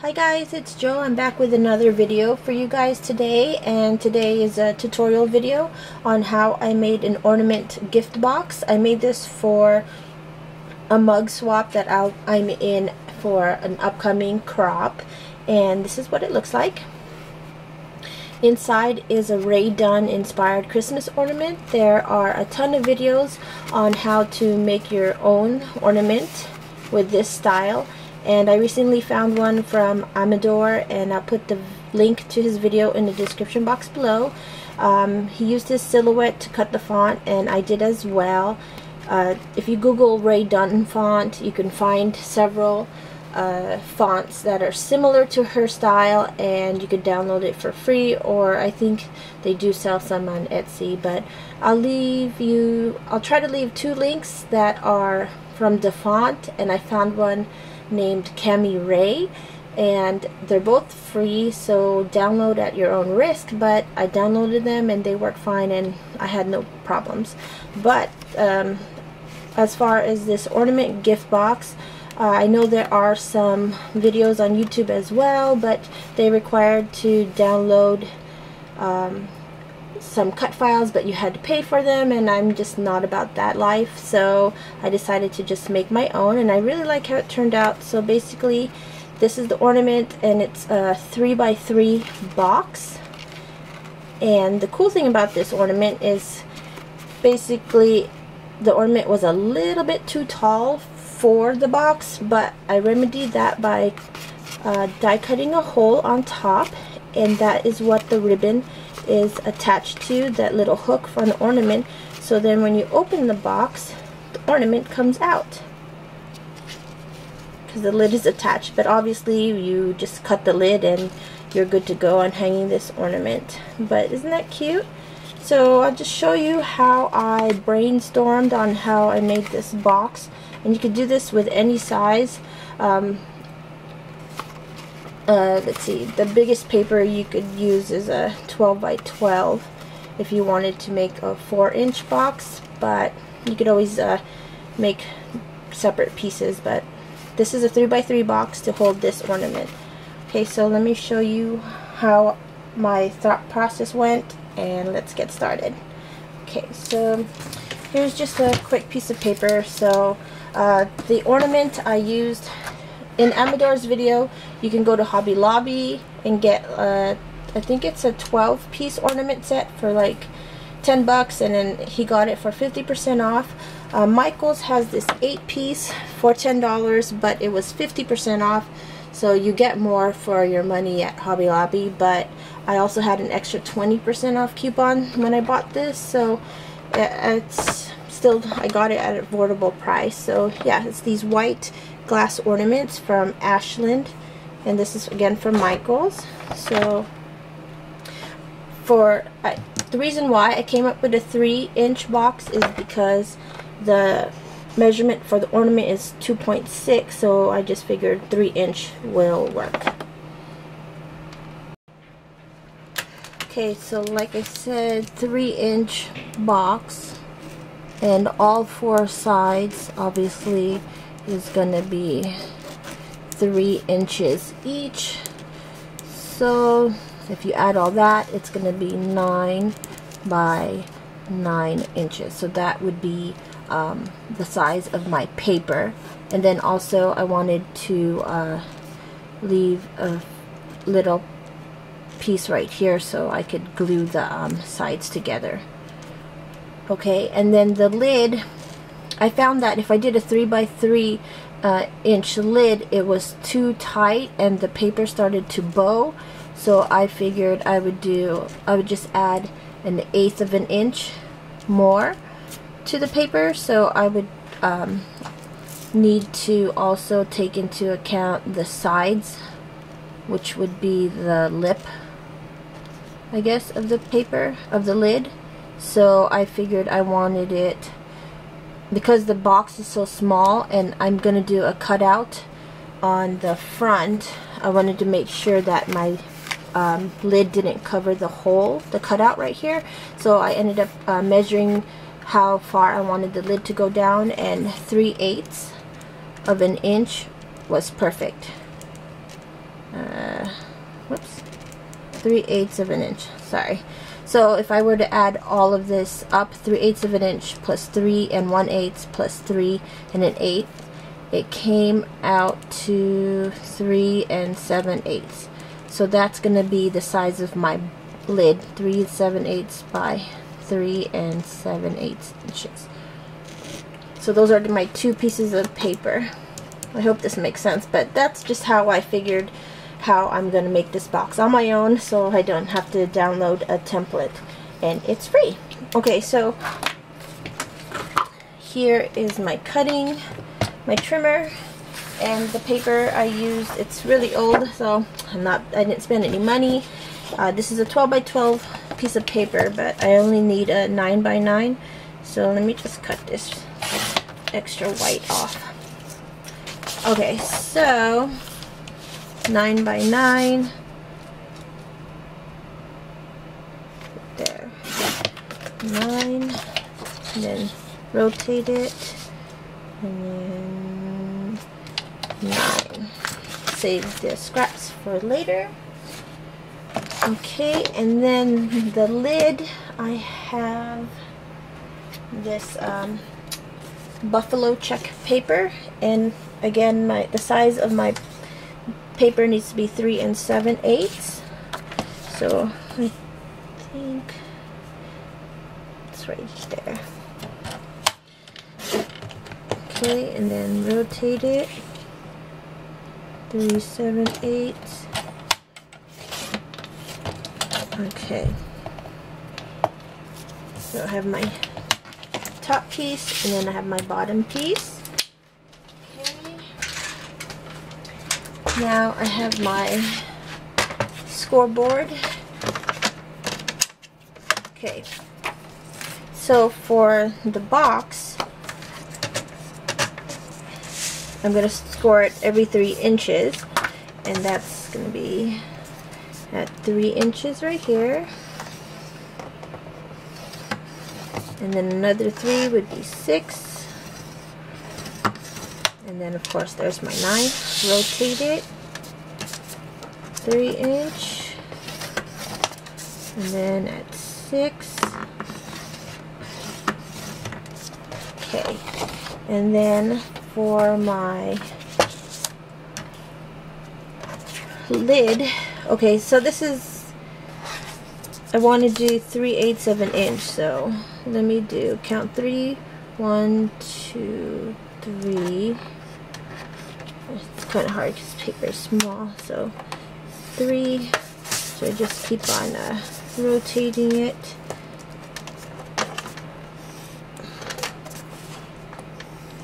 Hi guys, it's Joe. I'm back with another video for you guys today, and today is a tutorial video on how I made an ornament gift box. I made this for a mug swap that I'm in for an upcoming crop, and this is what it looks like. Inside is a Rae Dunn inspired Christmas ornament. There are a ton of videos on how to make your own ornament with this style. And I recently found one from Amador, and I'll put the link to his video in the description box below. He used his silhouette to cut the font, and I did as well. If you Google Rae Dunn font, you can find several fonts that are similar to her style, and you could download it for free, or I think they do sell some on Etsy. But I'll try to leave two links that are from the font, and I found one named Cami Ray, and they're both free, so download at your own risk. But I downloaded them and they work fine, and I had no problems. But as far as this ornament gift box, I know there are some videos on YouTube as well, but they required to download some cut files, but you had to pay for them, and I'm just not about that life, so I decided to just make my own, and I really like how it turned out. So basically this is the ornament, and it's a 3x3 box. And the cool thing about this ornament is basically the ornament was a little bit too tall for the box, but I remedied that by die cutting a hole on top, and that is what the ribbon is attached to, that little hook for an ornament. So then when you open the box, the ornament comes out because the lid is attached. But obviously you just cut the lid and you're good to go on hanging this ornament. But isn't that cute? So I'll just show you how I brainstormed on how I made this box, and you could do this with any size. Let's see, the biggest paper you could use is a 12x12 if you wanted to make a 4-inch box, but you could always make separate pieces. But this is a 3x3 box to hold this ornament. Okay, so let me show you how my thought process went, and let's get started. Okay, so here's just a quick piece of paper. So the ornament I used in Amador's video, you can go to Hobby Lobby and get I think it's a 12-piece ornament set for like 10 bucks, and then he got it for 50% off. Michael's has this 8-piece for $10, but it was 50% off, so you get more for your money at Hobby Lobby. But I also had an extra 20% off coupon when I bought this, so it's still, I got it at an affordable price. So yeah, it's these white glass ornaments from Ashland, and this is again from Michael's. So the reason why I came up with a 3-inch box is because the measurement for the ornament is 2.6, so I just figured 3-inch will work. Okay, so like I said, 3-inch box, and all 4 sides obviously is gonna be 3 inches each. So if you add all that, it's gonna be 9 by 9 inches. So that would be the size of my paper. And then also I wanted to leave a little piece right here so I could glue the sides together. Okay, and then the lid, I found that if I did a 3x3 inch lid, it was too tight and the paper started to bow. So I figured I would just add 1/8 of an inch more to the paper. So I would need to also take into account the sides, which would be the lip, I guess, of the paper, of the lid. So I figured I wanted it, because the box is so small and I'm going to do a cutout on the front, I wanted to make sure that my lid didn't cover the hole, the cutout right here. So I ended up measuring how far I wanted the lid to go down, and 3/8 of an inch was perfect. whoops, 3/8 of an inch, sorry. So if I were to add all of this up, 3/8 of an inch plus 3 1/8 plus 3 1/8, it came out to 3 7/8. So that's going to be the size of my lid, 3 7/8 by 3 7/8 inches. So those are my two pieces of paper. I hope this makes sense, but that's just how I figured how I'm going to make this box on my own, so I don't have to download a template, and it's free. Okay, so here is my cutting, my trimmer, and the paper I used. It's really old, so I didn't spend any money. This is a 12 by 12 piece of paper, but I only need a 9 by 9. So let me just cut this extra white off. Okay, so 9 by 9. There. 9. And then rotate it. And then 9. Save the scraps for later. Okay, and then the lid, I have this buffalo check paper, and again the size of my paper needs to be 3 7/8. So I think it's right there. Okay, and then rotate it 3 7/8. Okay, so I have my top piece, and then I have my bottom piece. Okay. Now I have my scoreboard. Okay, so for the box, I'm going to score it every 3 inches, and that's going to be at 3 inches right here. And then another 3 would be 6. And then of course there's my 9. Rotate it 3 inch. And then at 6. Okay. And then for my lid, okay, so this is, I want to do 3/8 of an inch, so let me count 3, 1, 2, 3. It's kind of hard because paper is small, so 3. So I just keep on rotating it.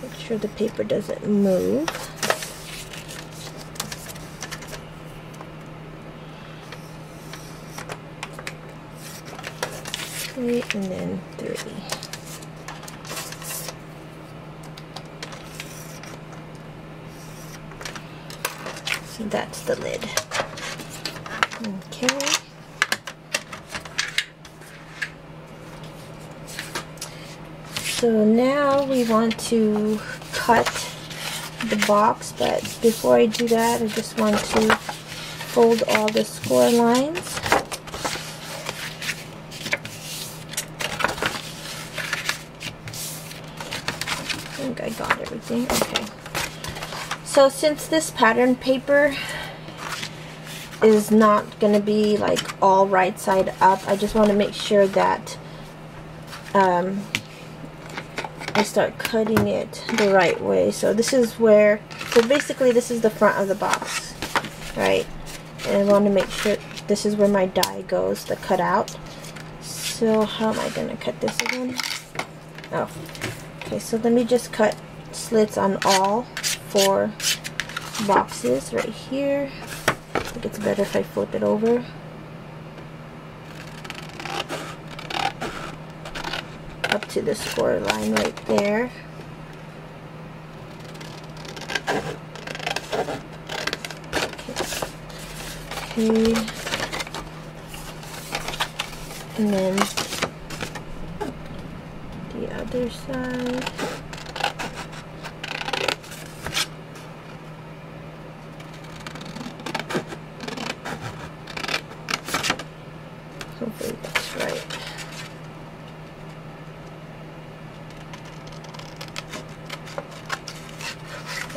Make sure the paper doesn't move. And then 3. So that's the lid. Okay. So now we want to cut the box, but before I do that, I just want to fold all the score lines. I got everything. Okay, so since this pattern paper is not going to be like all right side up, I just want to make sure that I start cutting it the right way. So this is where, so basically this is the front of the box, right? And I want to make sure this is where my die goes, the cutout. So how am I going to cut this again? Oh. Okay, so let me just cut slits on all 4 boxes right here. I think it's better if I flip it over. Up to the score line right there. Okay. And then the other side.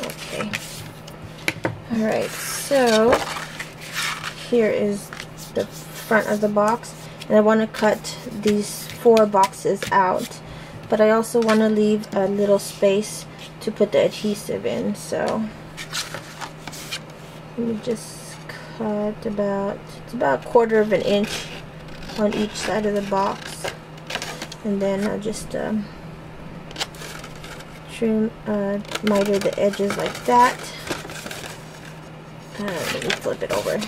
Okay. Alright, so here is the front of the box, and I want to cut these 4 boxes out, but I also want to leave a little space to put the adhesive in. So let me just cut about, it's about 1/4 of an inch on each side of the box, and then I'll just trim, miter the edges like that. Let me flip it over.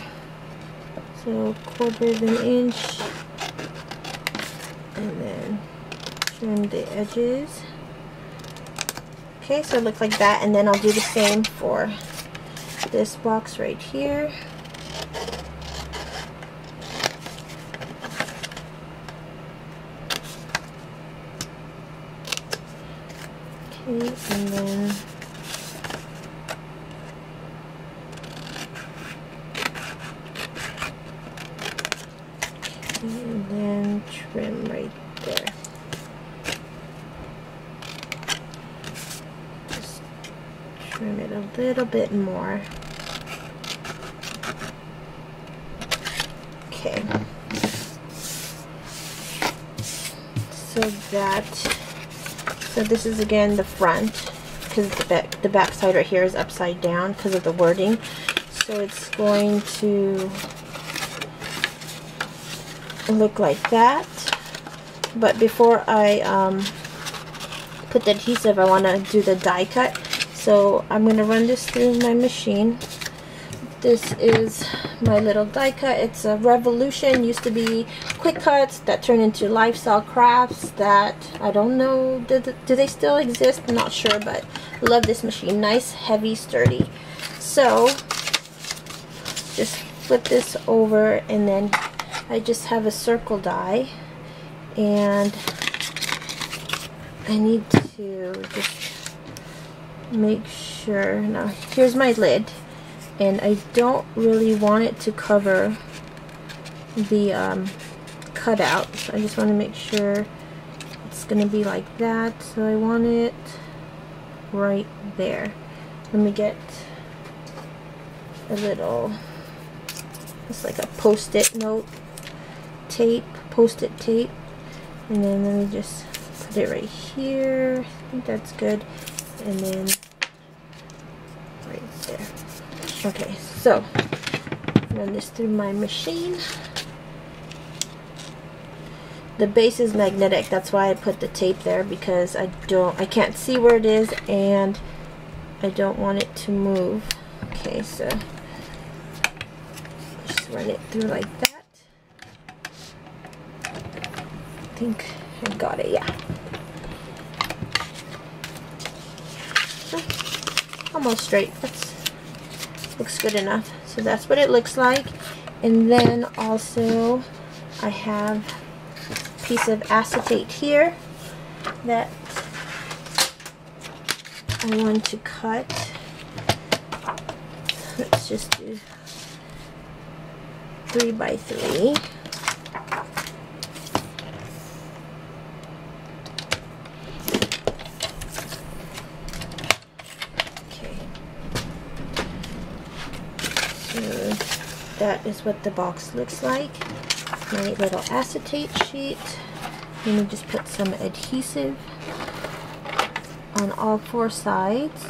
So 1/4 of an inch, and then trim the edges. Okay, so it looks like that, and then I'll do the same for this box right here. Okay, and then trim right there. Just trim it a little bit more. Okay. So this is again the front, because the back side right here is upside down because of the wording. So it's going to look like that. But before I put the adhesive, I want to do the die cut. So I'm going to run this through my machine. This is my little die cut. It's a Revolution. Used to be quick cuts that turned into Lifestyle Crafts that I don't know, do they still exist? I'm not sure, but I love this machine. Nice, heavy, sturdy. So just flip this over, and then I just have a circle die, and I need to just make sure. Now here's my lid, and I don't really want it to cover the cutout, so I just want to make sure it's going to be like that. So I want it right there. Let me get a little, it's like a post-it note tape, post-it tape, and then let me just put it right here. I think that's good, and then right there. Okay, so run this through my machine. The base is magnetic, that's why I put the tape there, because I can't see where it is, and I don't want it to move. Okay, so just run it through like that. I think I got it, yeah. Almost straight. Looks good enough. So that's what it looks like. And then also I have a piece of acetate here that I want to cut. Let's just do 3 by 3. That is what the box looks like. My little acetate sheet. Let me just put some adhesive on all 4 sides.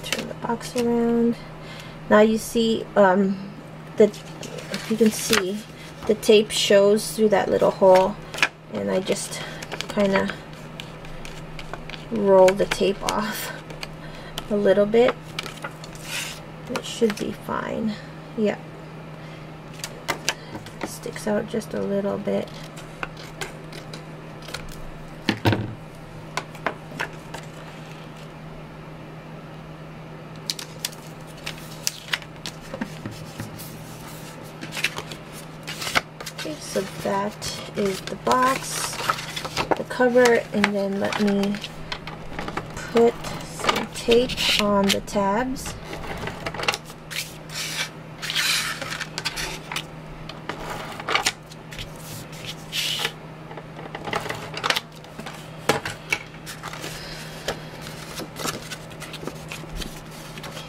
Turn the box around. Now you see if you can see, the tape shows through that little hole, and I just kind of roll the tape off a little bit. It should be fine. Yeah, it sticks out just a little bit. Okay, so that is the box, the cover, and then let me put some tape on the tabs.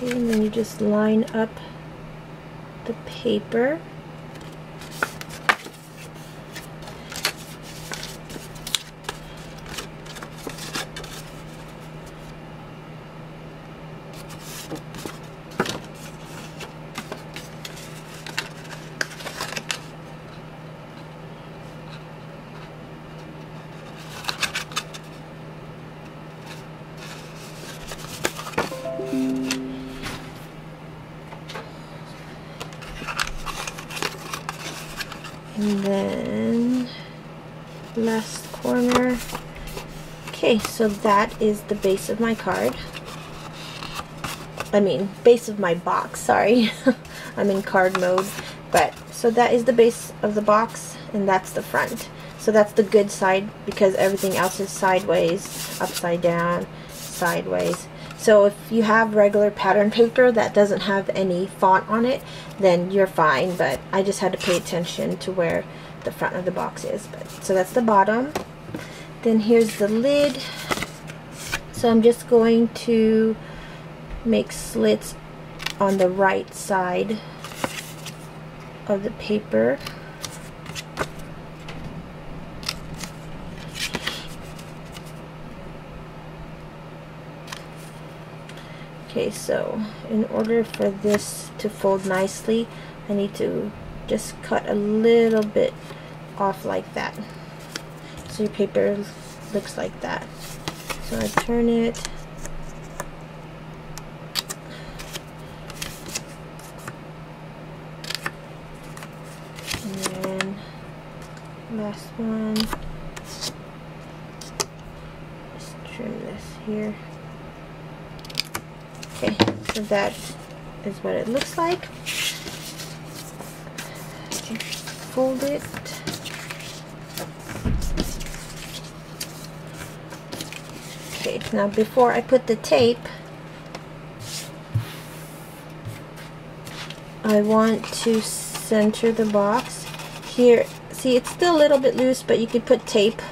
Okay, and then you just line up the paper. And then last corner. Okay, so that is the base of my card. I mean, base of my box, sorry. I'm in card mode. But, so that is the base of the box, and that's the front. So that's the good side, because everything else is sideways, upside down, sideways. So if you have regular pattern paper that doesn't have any font on it, then you're fine, but I just had to pay attention to where the front of the box is. So that's the bottom. Then here's the lid. So I'm just going to make slits on the right side of the paper. Okay, so in order for this to fold nicely, I need to just cut a little bit off like that. So your paper looks like that. So I turn it. And then last one. Just trim this here. Okay, so that is what it looks like. Okay, fold it. Okay, now before I put the tape, I want to center the box. Here, see, it's still a little bit loose, but you could put tape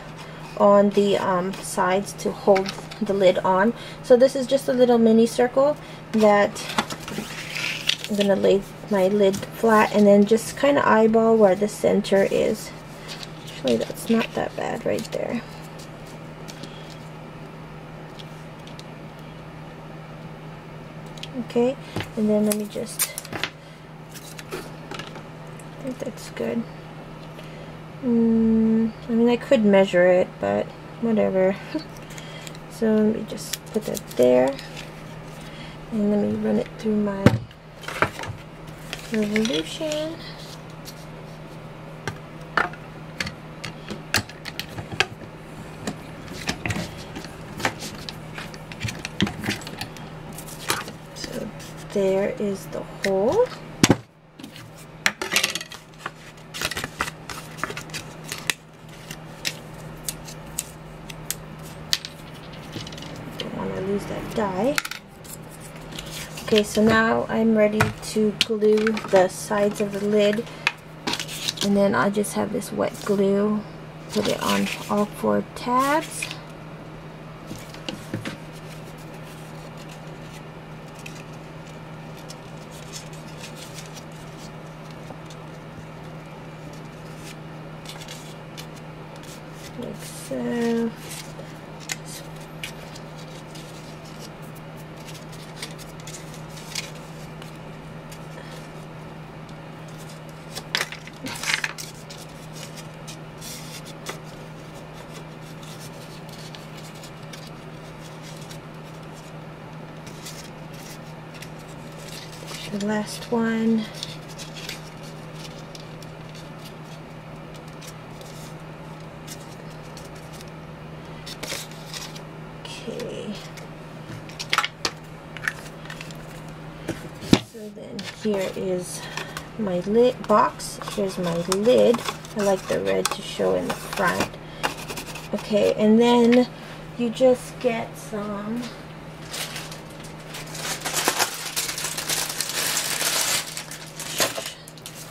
on the sides to hold the lid on. So this is just a little mini circle that I'm gonna lay my lid flat and then just kind of eyeball where the center is. Actually, that's not that bad right there. Okay, and then let me just, I think that's good. I mean, I could measure it, but whatever. So let me just put that there, and let me run it through my revolution. So there is the hole. Use that die. Okay, so now I'm ready to glue the sides of the lid, and then I just have this wet glue, put it on all 4 tabs. Like so. The last one. Okay. So then here is my lid box. Here's my lid. I like the red to show in the front. Okay, and then you just get some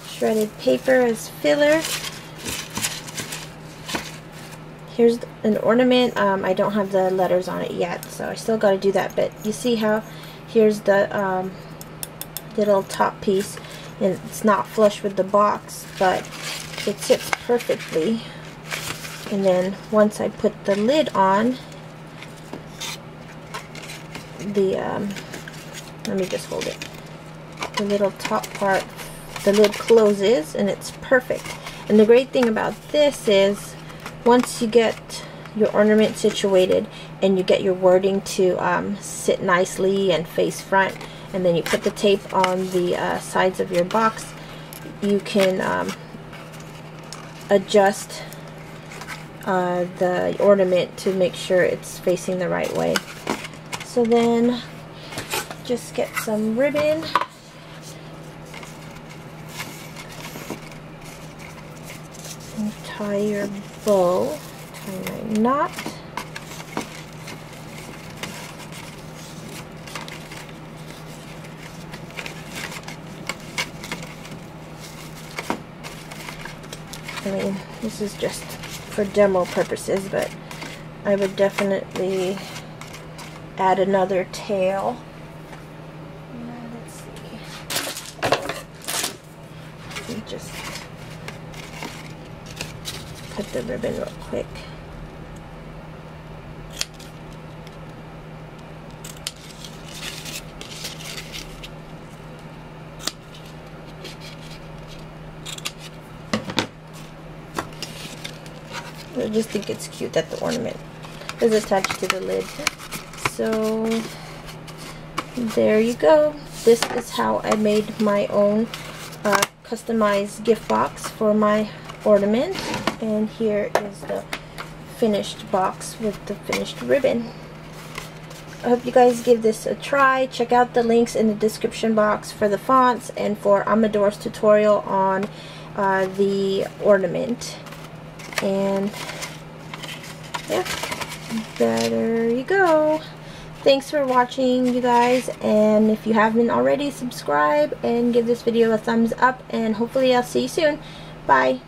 shredded paper as filler. Here's an ornament. I don't have the letters on it yet, so I still got to do that, but you see how here's the little top piece, and it's not flush with the box, but it sits perfectly. And then once I put the lid on, the let me just hold it. The little top part, the lid closes, and it's perfect. And the great thing about this is, once you get your ornament situated and you get your wording to sit nicely and face front, and then you put the tape on the sides of your box, you can adjust the ornament to make sure it's facing the right way. So then just get some ribbon, and tie your bow, tie my knot. I mean, this is just for demo purposes, but I would definitely add another tail. Let's see. Let me just cut the ribbon real quick. I just think it's cute that the ornament is attached to the lid. So there you go. This is how I made my own customized gift box for my ornament. And here is the finished box with the finished ribbon. I hope you guys give this a try. Check out the links in the description box for the fonts and for Amador's tutorial on the ornament. And yeah, there you go. Thanks for watching, you guys, and if you haven't already, subscribe and give this video a thumbs up, and hopefully I'll see you soon. Bye.